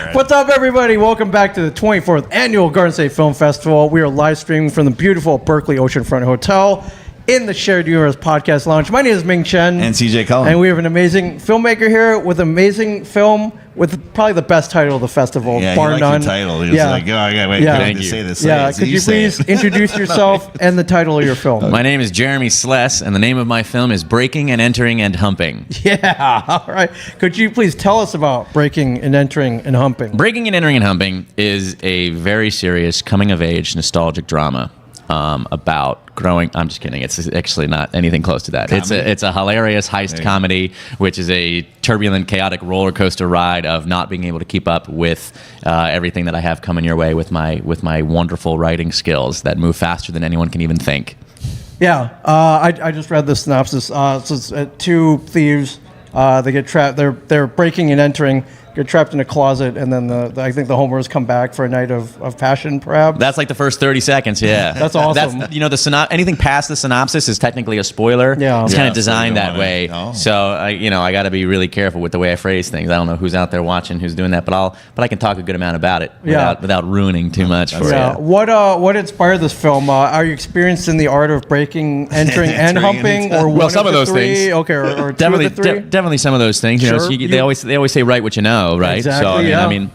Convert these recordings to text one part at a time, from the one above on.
right. What's up, everybody? Welcome back to the 24th Annual Garden State Film Festival. We are live streaming from the beautiful Berkeley Oceanfront Hotel in the Shared Universe Podcast Lounge. My name is Ming Chen. And CJ Cullen. And we have an amazing filmmaker here with amazing film with probably the best title of the festival, bar none. Your title. He was like, oh, I gotta wait to say this. Yeah, could you please introduce yourself and the title of your film? My name is Jeremy Sless, and the name of my film is Breaking and Entering and Humping. Yeah, all right. Could you please tell us about Breaking and Entering and Humping? Breaking and Entering and Humping is a very serious coming-of-age nostalgic drama about growing. I'm just kidding. It's actually not anything close to that. Comedy? It's a hilarious heist comedy, which is a turbulent, chaotic roller coaster ride of not being able to keep up with everything that I have coming your way with my wonderful writing skills that move faster than anyone can even think. Yeah, I just read the synopsis. So it's two thieves. They get trapped. They're breaking and entering. Get trapped in a closet, and then I think the homeowners come back for a night of passion, perhaps. That's like the first 30 seconds, yeah. That's awesome. That's, anything past the synopsis is technically a spoiler. Yeah. It's kind of so designed you that don't way. wanna- oh. So, I got to be really careful with the way I phrase things. I don't know who's out there watching, who's doing that, but I can talk a good amount about it without ruining too much for Yeah. you. What inspired this film? Are you experienced in the art of breaking, entering, and humping, or one some of the those three? things. Okay, or two Definitely, of the three. definitely some of those things. You know, Sure. so they always say write what you know, right? Exactly, So yeah.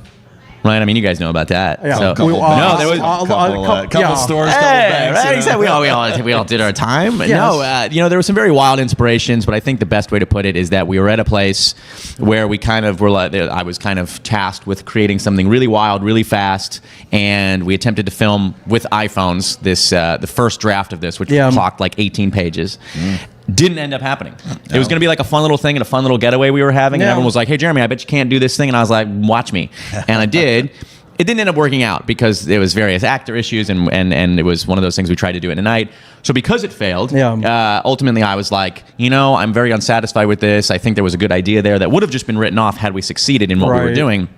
Right, I mean, you guys know about that. Yeah. So, Couple- no, there was couple stores, couple Hey, banks. right, you know? exactly. We all did our time. Yes. No, there were some very wild inspirations, but I think the best way to put it is that we were at a place where we kind of were like, I was kind of tasked with creating something really wild, really fast, and we attempted to film with iPhones the first draft of this, which clocked like 18 pages. Didn't end up happening. It was going to be like a fun little thing and a fun little getaway we were having. And everyone was like, hey, Jeremy, I bet you can't do this thing. And I was like, watch me. And I did. It didn't end up working out because there was various actor issues and it was one of those things we tried to do in a night. So because it failed, ultimately I was like, I'm very unsatisfied with this. I think there was a good idea there that would have just been written off had we succeeded in what we were doing.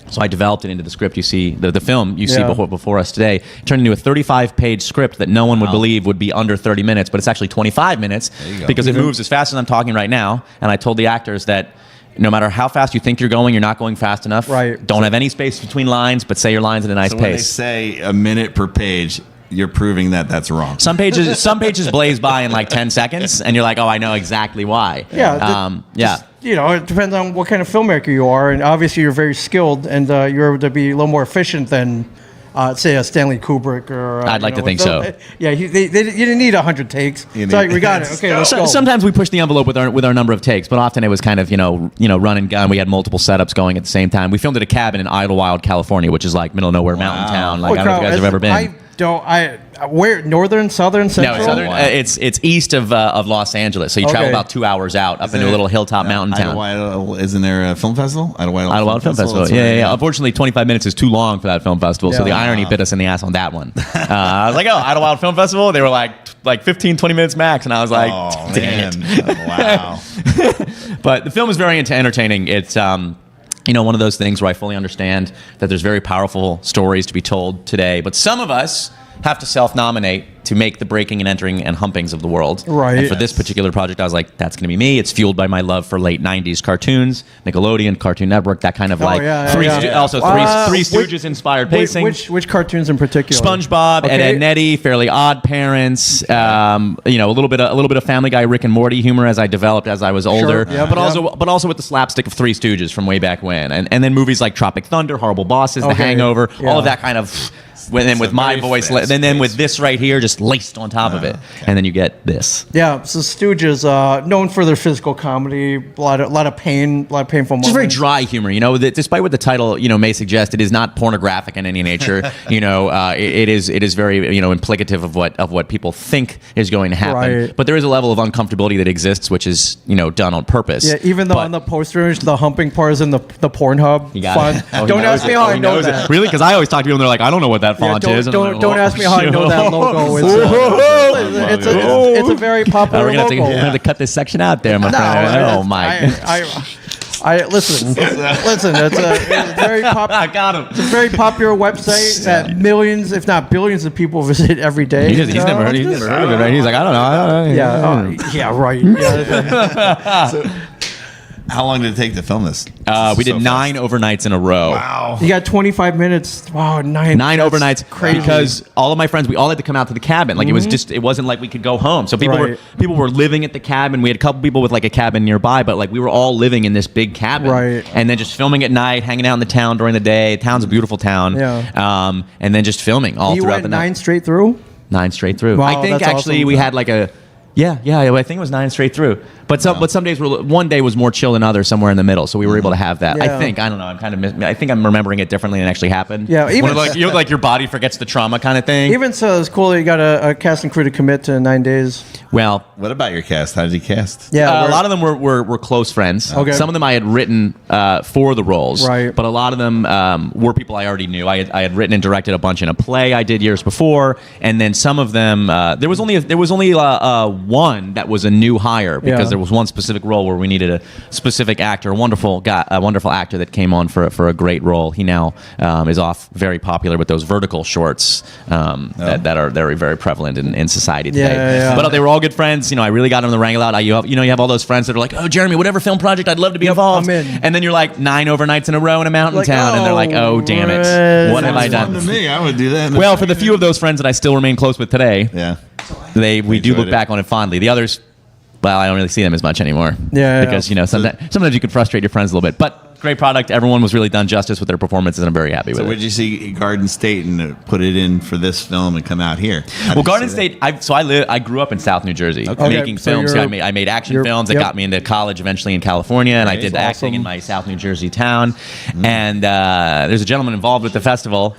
So I developed it into the script you see, the film you see before us today. It turned into a 35-page script that no one would believe would be under 30 minutes, but it's actually 25 minutes because it moves as fast as I'm talking right now. And I told the actors that no matter how fast you think you're not going fast enough. Right. Don't have any space between lines, but say your lines at a nice So pace. when they say a minute per page, you're proving that that's wrong. Some pages blaze by in like 10 seconds, and you're like, oh, I know exactly why. Just, it depends on what kind of filmmaker you are, and obviously you're very skilled, and you're able to be a little more efficient than, say, a Stanley Kubrick or. I'd like to think so. Yeah, you didn't need 100 takes. It's like, we got it. Okay, let's go. Sometimes we push the envelope with our number of takes, but often it was kind of run and gun. We had multiple setups going at the same time. We filmed at a cabin in Idlewild, California, which is like middle of nowhere mountain town. Like I don't know if you guys have ever been. Where northern, southern, central? No, southern. It's east of Los Angeles, so you travel about 2 hours out up into a little hilltop mountain town. Idlewild, isn't there a film festival? Idlewild Film Festival. Yeah. Unfortunately, 25 minutes is too long for that film festival, so the irony bit us in the ass on that one. I was like, oh, Idlewild Film Festival? They were like 15, 20 minutes max, and I was like, oh, dang man. it. Wow. But the film is very entertaining. It's one of those things where I fully understand that there's very powerful stories to be told today, but some of us have to self-nominate to make the breaking and entering and humpings of the world. Right. And for this particular project, I was like, that's going to be me. It's fueled by my love for late 90s cartoons, Nickelodeon, Cartoon Network, that kind of Three Stooges inspired pacing. Which cartoons in particular? SpongeBob, Ed, Edd n Eddy, Fairly Odd Parents, a little bit of Family Guy, Rick and Morty humor as I developed as I was older, but also with the slapstick of Three Stooges from way back when, and then movies like Tropic Thunder, Horrible Bosses, The Hangover, all of that kind of. And then with my voice, and then with this right here, just laced on top of it, and then you get this. Yeah, so Stooges, known for their physical comedy, a lot of painful moments. Just very dry humor, despite what the title, may suggest, it is not pornographic in any nature. It is very, implicative of what people think is going to happen. Right. But there is a level of uncomfortability that exists, which is, done on purpose. Yeah, even though on the poster image, the humping part is in the Pornhub You got font. it. Oh, Don't ask me how I know that. Really? Because I always talk to people and they're like, I don't know what that font is. And I'm like, Don't ask me how I know that logo. It's a very popular we're logo. gonna have to cut this section out there, my friend. Oh my! Listen. It's a very I got him. It's a very popular website that millions, if not billions, of people visit every day. He's never heard of it, right? He's like, I don't know. Yeah, right. Yeah. How long did it take to film this? We did So 9 overnights in a row. Wow. You got 25 minutes. Wow, 9. 9 That's overnights crazy. because all of my friends, we all had to come out to the cabin. Like it wasn't like we could go home. So people Right. were living at the cabin. We had a couple people with like a cabin nearby, but like we were all living in this big cabin. Right. And then just filming at night, hanging out in the town during the day. Town's a beautiful town. Yeah. And then just filming all You throughout went the night. 9 straight through? 9 straight through. Wow, I think that's actually awesome. we had like a I think it was 9 straight through. But some days one day was more chill than others, somewhere in the middle. So we were able to have that. Yeah. I don't know. I think I'm remembering it differently than it actually happened. Yeah, even- When, like like your body forgets the trauma kind of thing. Even so, it's cool that you got a cast and crew to commit to 9 days. Well, What about your cast? How did you cast? Yeah, a lot of them were close friends. Okay. Some of them I had written for the roles. Right. But a lot of them were people I already knew. I had written and directed a bunch in a play I did years before, and then some of them there was only one that was a new hire because Yeah. there was one specific role where we needed a specific actor, a wonderful actor that came on for a great role. He now is off, very popular with those vertical shorts that are very, very prevalent in society today. Yeah. But they were all good friends. I really got them to wrangle out. You have all those friends that are like, oh, Jeremy, whatever film project, I'd love to be involved. I'm in. And then you're like 9 overnights in a row in a mountain Like, town, and they're like, oh, damn it, what have I Sounds fun done? to me. I would do that. Well, for the few of those friends that I still remain close with today, Yeah. we do enjoyed look it. back on it fondly. The others, well, I don't really see them as much anymore. Yeah. Because sometimes you can frustrate your friends a little bit, but. Great product. Everyone was really done justice with their performances, and I'm very happy So with where it. did you see Garden State and put it in for this film and come out here? How did Well, you Garden see that? State. I grew up in South New Jersey, making so films. you're- I made action you're- films that yep. got me into college eventually in California, and I did That's acting in awesome. my South New Jersey town. And there's a gentleman involved with the festival.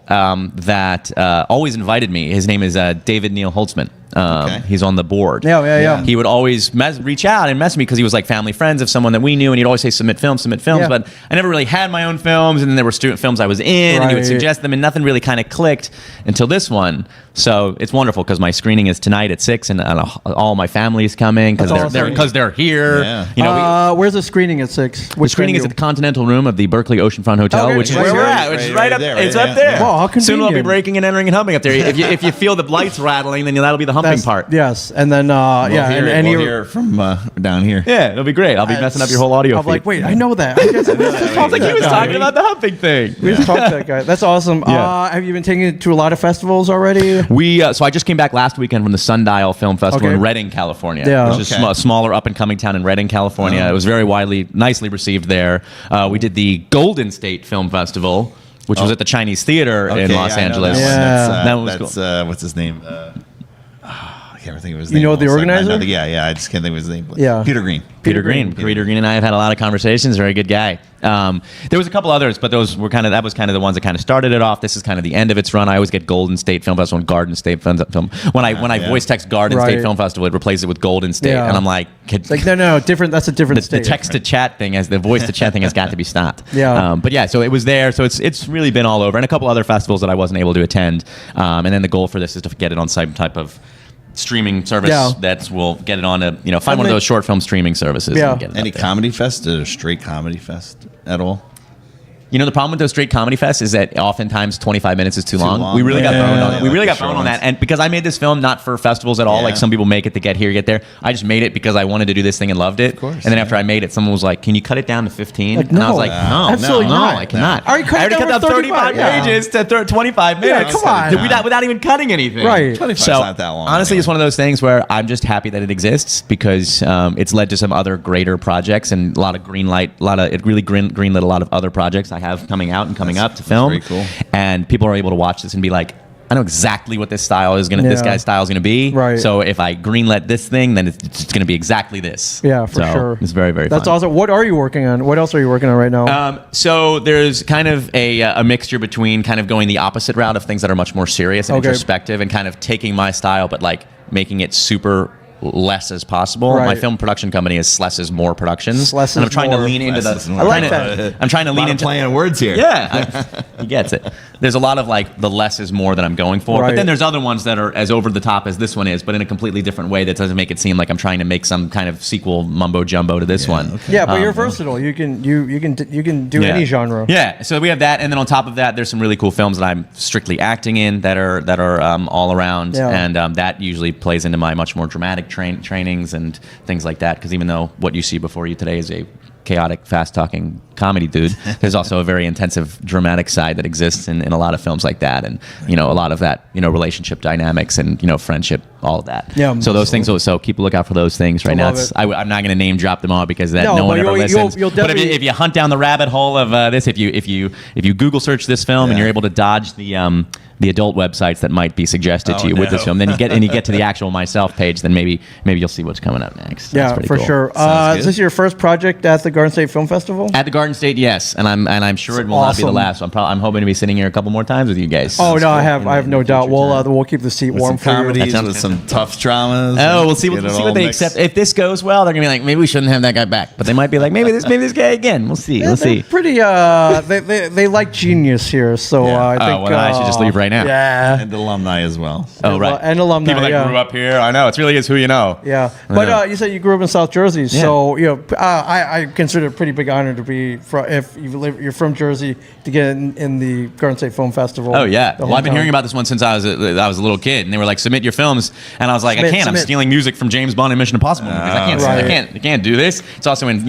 That always invited me. His name is David Neil Holtzman. Okay. He's on the board. Yeah. He would always reach out and mess with me because he was like family friends of someone that we knew, and he'd always say submit films. Yeah. But I never really had my own films, and then there were student films I was in, and he would Right. suggest them, and nothing really kind of clicked until this one. So it's wonderful because my screening is tonight at 6, and all my family is coming because That's they're awesome. here. Yeah. Where's the screening at 6? The screening is at the Continental Room of the Berkeley Oceanfront Hotel, Okay, which is right where we're here. at, which is Right right up there, there. It's right up there. there. Wow, how Soon we'll be convenient. breaking and entering and humping up there. If you feel the lights rattling, then that'll be the humping part. Yes, and then We'll and hear you. it from down here. Yeah, it'll be great. I'll be messing up your whole audio I'm feed. like, wait, I know that. I just Sounds like he was talking about the humping thing. We just talked to that guy. That's awesome. Yeah. Have you been taking it to a lot of festivals already? So I just came back last weekend from the Sundial Film Festival Okay. in Redding, California, Yeah. which is Okay. a smaller up-and-coming town in Redding, California. It was very nicely received there. We did the Golden State Film Festival, which was at the Chinese Theater in Los Angeles. Yeah. That was That's what's his name? I can't think of his name. You know the All of a sudden. organizer? Yeah. I just can't think of his name. Yeah. Peter Green. Peter Green and I have had a lot of conversations. Very good guy. There was a couple others, but that was kind of the ones that kind of started it off. This is kind of the end of its run. I always get Golden State Film Festival and Garden State Film. When I voice text Garden State Right. Film Festival, it replaces it with Golden State, Yeah. and I'm like, It's like no, different. That's a different the state. text to chat thing, as the voice to chat thing, has got to be stopped. Yeah. But yeah, so it was there. So it's really been all over, and a couple other festivals that I wasn't able to attend. And then the goal for this is to get it on some type of streaming service Yeah. that will get it on a find And one of then- those short film streaming services. Yeah. And get it Any up there. comedy fest or straight comedy fest at all? The problem with those straight comedy fests is that oftentimes 25 minutes is too long. long. We really got Yeah. boned on it. We Yeah, really like got the short boned on that. ones. And because I made this film not for festivals at all, Yeah. like some people make it to get here, get there. I just made it because I wanted to do this thing and loved it. Of course, and then after I made it, someone was like, "Can you cut it down to 15?" Like, and I was no. like, "No, Absolutely no, not. I cannot." I already cut it down to 35 35, pages to 25 Yeah, minutes. come on. Without even cutting anything. Right. 25 's So not that long. honestly, anyway. it's one of those things where I'm just happy that it exists because it's led to some other greater projects and a lot of it really greenlit a lot of other projects I have coming out and coming up to film. very cool. And people are able to watch this and be like, I know exactly what this Yeah. guy's style is gonna be. Right. So if I greenlit this thing, then it's gonna be exactly this. Yeah, for So sure. It's very, very That's fun. awesome. What are you working on? What else are you working on right now? So there's kind of a mixture between kind of going the opposite route of things that are much more serious and Okay. introspective, and kind of taking my style but like making it super less as possible. Right. My film production company is Less is More Productions, Less and I'm is trying to more. lean into Less is the. more. I like I'm trying to- that. I'm trying to a lean lot of into playing on words here. Yeah, he gets it. There's a lot of like the less is more that I'm going for, Right. but then there's other ones that are as over the top as this one is, but in a completely different way that doesn't make it seem like I'm trying to make some kind of sequel mumbo jumbo to this one. okay. yeah, but you're versatile. You can do any genre. Yeah, so we have that, and then on top of that, there's some really cool films that I'm strictly acting in that are all around, Yeah. and that usually plays into my much more dramatic dramatic trainings and things like that. Because even though what you see before you today is a chaotic, fast-talking comedy dude, there's also a very intensive dramatic side that exists in a lot of films like that, and a lot of that relationship dynamics and friendship, all of that. Yeah, so those things. So keep a lookout for those things. Right now, I'm not going to name drop them all because no one ever listens. But if you hunt down the rabbit hole of this, if you Google search this film and you're able to dodge the adult websites that might be suggested to you with this film, then you get to the actual myself page, then maybe you'll see what's coming up next. Yeah, for cool. Sure. Is this your first project at the Garden State Film Festival? At the Garden State, yes, and I'm sure it will not be the last. So I'm hoping to be sitting here a couple more times with you guys. Oh no, I have no doubt. We'll keep the seat warm for you. Comedies with some tough dramas. Oh, we'll see what they accept. If this goes well, they're gonna be like, maybe we shouldn't have that guy back, but they might be like, maybe this guy again. We'll see. We'll see. Pretty. They like genius here, so I think. I should just leave right now. Yeah. And alumni as well. Oh, right. And alumni. People that grew up here. I know. It really is who you know. Yeah. But you said you grew up in South Jersey, so I consider it a pretty big honor to be if you're from Jersey to get in the Garden State Film Festival. Oh yeah. Well, I've been hearing about this one since I was a little kid, and they were like, submit your films, and I was like, I can't. I'm stealing music from James Bond and Mission Impossible movies. I can't do this. It's also in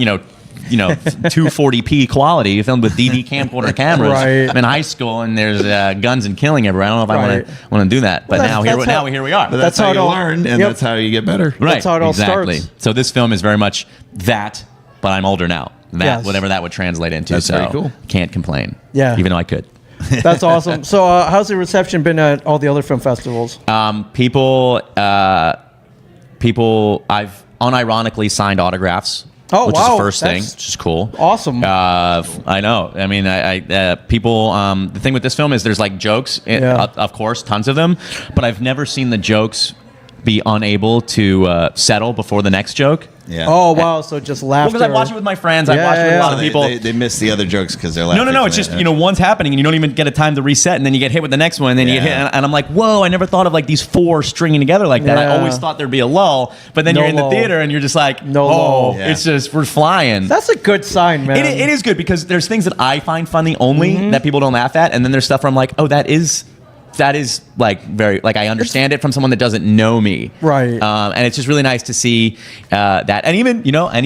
240p quality, filmed with DD camcorder cameras. Right. I'm in high school and there's guns and killing everywhere. I don't know if I want to do that, but now here we are. But that's how you learn, and that's how you get better. Right. That's how it all starts. So this film is very much that, but I'm older now. Whatever that would translate into. That's very cool. Can't complain. Yeah. Even though I could. That's awesome. So how's the reception been at all the other film festivals? People, I've unironically signed autographs. Oh, which wow. is the first thing, which is cool. Awesome. I know. I mean, people. The thing with this film is there's like jokes, of course, tons of them, but I've never seen the jokes be unable to settle before the next joke. Yeah. Oh wow! So just laughter. Well, because I watch it with my friends. I watch it with a lot of people. They miss the other jokes because they're laughing. No. It's just one's happening and you don't even get a time to reset, and then you get hit with the next one, and then you get hit. And I'm like, whoa! I never thought of like these four stringing together like that. I always thought there'd be a lull, but then you're in the theater and you're just like, lull. It's just we're flying. That's a good sign, man. It is good because there's things that I find funny only that people don't laugh at, and then there's stuff where I'm like, oh, that is like very like I understand it from someone that doesn't know me, right? And it's just really nice to see that, and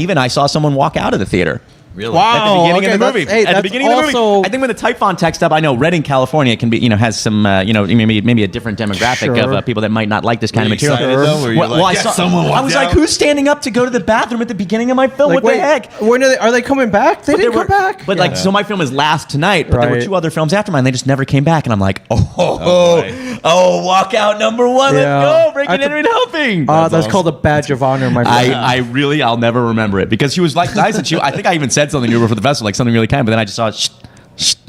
even I saw someone walk out of the theater. Really? Wow. At the beginning of the movie. At the beginning of the movie. I think when the type font text up, I know Redding, California can be, has some, maybe a different demographic of people that might not like this kind of material. I was like, who's standing up to go to the bathroom at the beginning of my film? Like, what the heck? When are they coming back? They didn't come back. But so my film is last tonight, but there were two other films after mine. They just never came back. And I'm like, walkout number one. Let's go. Breaking and entering, Humping. That's called a badge of honor, my friend. I'll never remember it because she was like nice and I think I even said something to her for the festival, like something really kind, but then I just saw it.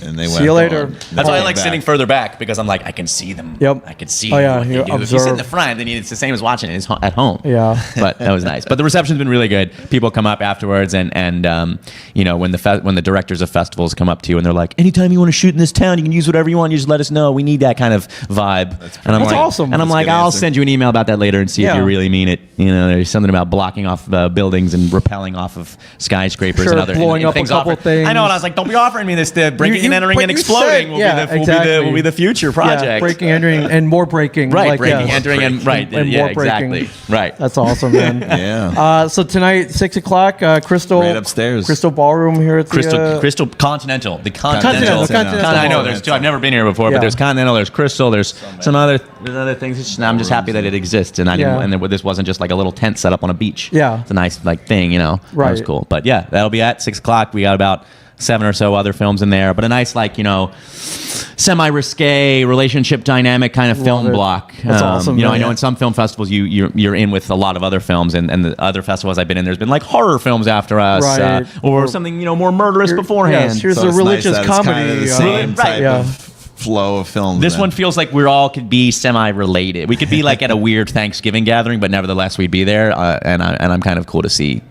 And they went. See you later. That's why I like sitting further back because I'm like I can see them. Yep. I can see. Oh yeah. What they do. If you sit in the front, then it's the same as watching it at home. Yeah. But that was nice. But the reception's been really good. People come up afterwards, and when the directors of festivals come up to you and they're like, anytime you want to shoot in this town, you can use whatever you want. You just let us know. We need that kind of vibe. That's awesome. And I'm like, I'll send you an email about that later and see if you really mean it. There's something about blocking off buildings and rappelling off of skyscrapers and other blowing up things. A couple things. I know, and I was like, don't be offering me this. Breaking and entering and exploding will be the future project. Yeah, breaking, entering, and more breaking. Right, breaking, entering, and more breaking. Right. That's awesome, man. Yeah. So tonight, 6 o'clock, Crystal. Right upstairs. Crystal Ballroom here at the... Crystal Continental. The Continental. I know, there's two. I've never been here before, but there's Continental, there's Crystal, there's some other things. I'm just happy that it exists, and this wasn't just like a little tent set up on a beach. Yeah. It's a nice thing, That was cool. But yeah, that'll be at 6 o'clock. We got about 7 or so other films in there, but a nice semi-risque relationship dynamic kind of film block. That's awesome. I know in some film festivals you're in with a lot of other films, and the other festivals I've been in, there's been like horror films after us, or something more murderous beforehand. Yes, here's a religious comedy. Kind of the same type of flow of films. This one feels like we all could be semi-related. We could be like at a weird Thanksgiving gathering, but nevertheless we'd be there, and I'm kind of cool to see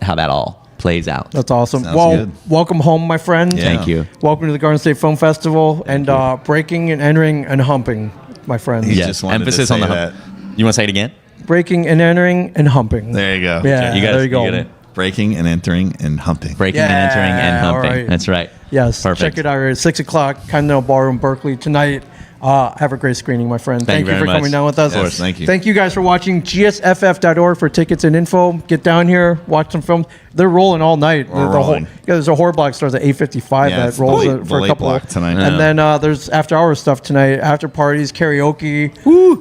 how that all plays out. That's awesome. Good. Welcome home, my friend. Yeah. Thank you. Welcome to the Garden State Film Festival and breaking and entering and humping, my friend. Just wanted emphasis to on the say hump. You want to say it again? Breaking and entering and humping. There you go. Yeah, there you go. You got it. Breaking and entering and humping. Breaking and entering and humping. All right. That's right. Yes. Perfect. Check it out here at 6 o'clock, Continental Ballroom, Berkeley tonight. Have a great screening, my friend. Thank you for very much. coming down with us. Of course, thank you. Thank you guys for watching. GSFF.org for tickets and info. Get down here, watch some films. They're rolling all night. Rolling. There's a horror block starts at 8:55 Yeah, that it's rolls the late- for the a late couple. block tonight. And then there's after hours stuff tonight. After parties, karaoke,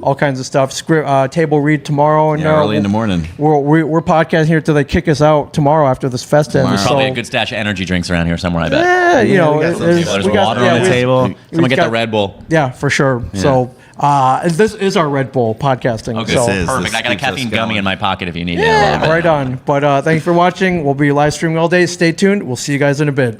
all kinds of stuff. Table read tomorrow. And Early in the morning. We're podcasting here till they kick us out tomorrow after this fest ends. Tomorrow. Probably So- a good stash of energy drinks around here somewhere, I bet. Yeah, you know, we got some there's- people. There's we got- water yeah, on the we- table. we Someone get got- the Red Bull. Yeah, for sure. So this is our Red Bull podcasting. Okay, so, This is. perfect. I got a keeps us caffeine gummy going. in my pocket if you need it. yeah, right on. But thanks for watching. We'll be live streaming all day. Stay tuned. We'll see you guys in a bit.